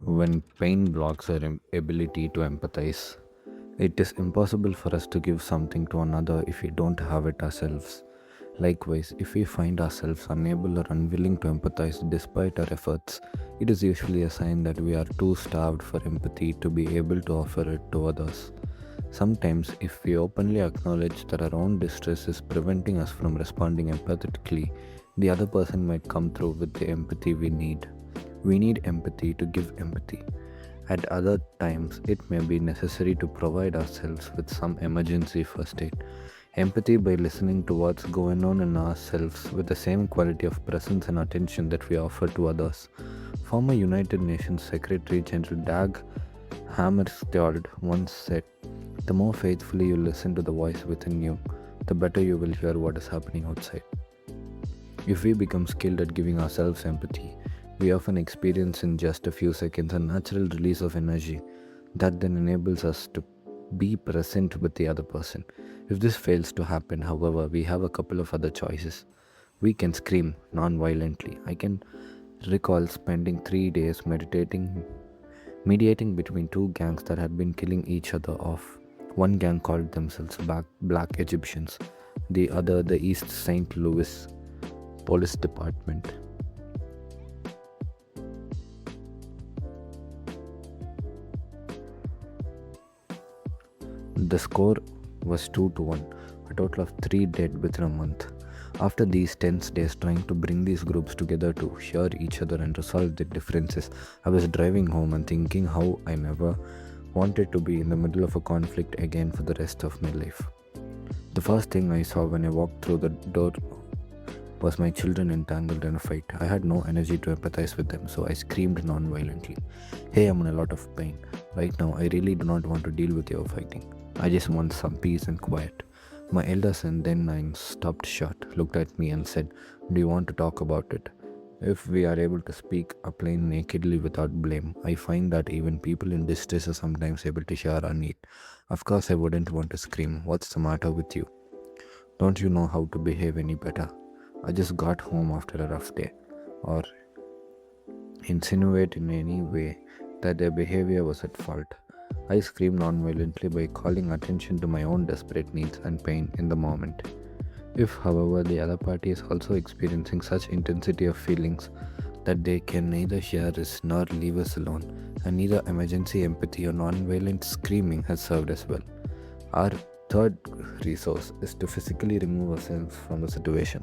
When pain blocks our ability to empathize, it is impossible for us to give something to another if we don't have it ourselves. Likewise, if we find ourselves unable or unwilling to empathize despite our efforts, it is usually a sign that we are too starved for empathy to be able to offer it to others. Sometimes, if we openly acknowledge that our own distress is preventing us from responding empathetically, the other person might come through with the empathy we need. We need empathy to give empathy. At other times, it may be necessary to provide ourselves with some emergency first aid. Empathy by listening to what's going on in ourselves with the same quality of presence and attention that we offer to others. Former United Nations Secretary General Dag Hammarskjöld once said, "The more faithfully you listen to the voice within you, the better you will hear what is happening outside." If we become skilled at giving ourselves empathy, we often experience in just a few seconds a natural release of energy that then enables us to be present with the other person. If this fails to happen, however, we have a couple of other choices. We can scream non-violently. I can recall spending 3 days mediating between two gangs that had been killing each other off. One gang called themselves Black Egyptians, the other the East St. Louis Police Department. The score was 2-1, a total of 3 dead within a month. After these tense days trying to bring these groups together to hear each other and resolve their differences, I was driving home and thinking how I never wanted to be in the middle of a conflict again for the rest of my life. The first thing I saw when I walked through the door was my children entangled in a fight. I had no energy to empathize with them, so I screamed non-violently, "Hey, I'm in a lot of pain. Right now, I really do not want to deal with your fighting. I just want some peace and quiet." My elder son, then 9, stopped short, looked at me and said, "Do you want to talk about it?" If we are able to speak a plain nakedly without blame, I find that even people in distress are sometimes able to share our need. Of course, I wouldn't want to scream, "What's the matter with you? Don't you know how to behave any better? I just got home after a rough day," or insinuate in any way that their behavior was at fault. I scream non-violently by calling attention to my own desperate needs and pain in the moment. If, however, the other party is also experiencing such intensity of feelings that they can neither hear us nor leave us alone, and neither emergency empathy or non-violent screaming has served as well. Our third resource is to physically remove ourselves from the situation.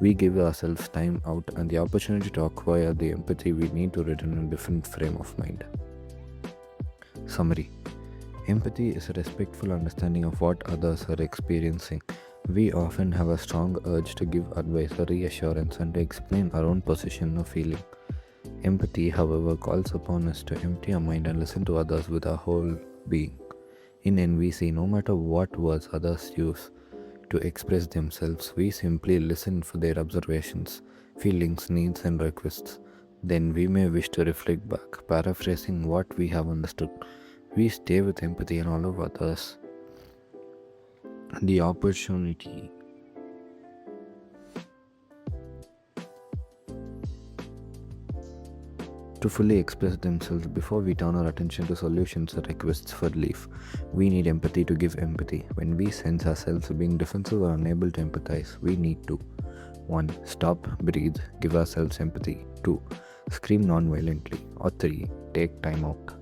We give ourselves time out and the opportunity to acquire the empathy we need to return in a different frame of mind. Summary: empathy is a respectful understanding of what others are experiencing. We often have a strong urge to give advice or reassurance and to explain our own position or feeling. Empathy, however, calls upon us to empty our mind and listen to others with our whole being. In NVC, no matter what words others use to express themselves, we simply listen for their observations, feelings, needs, and requests. Then we may wish to reflect back, paraphrasing what we have understood. We stay with empathy and allow others the opportunity to fully express themselves before we turn our attention to solutions or requests for relief. We need empathy to give empathy. When we sense ourselves being defensive or unable to empathize, we need to 1. Stop, breathe, give ourselves empathy. 2. Scream non-violently. Or 3. Take time out.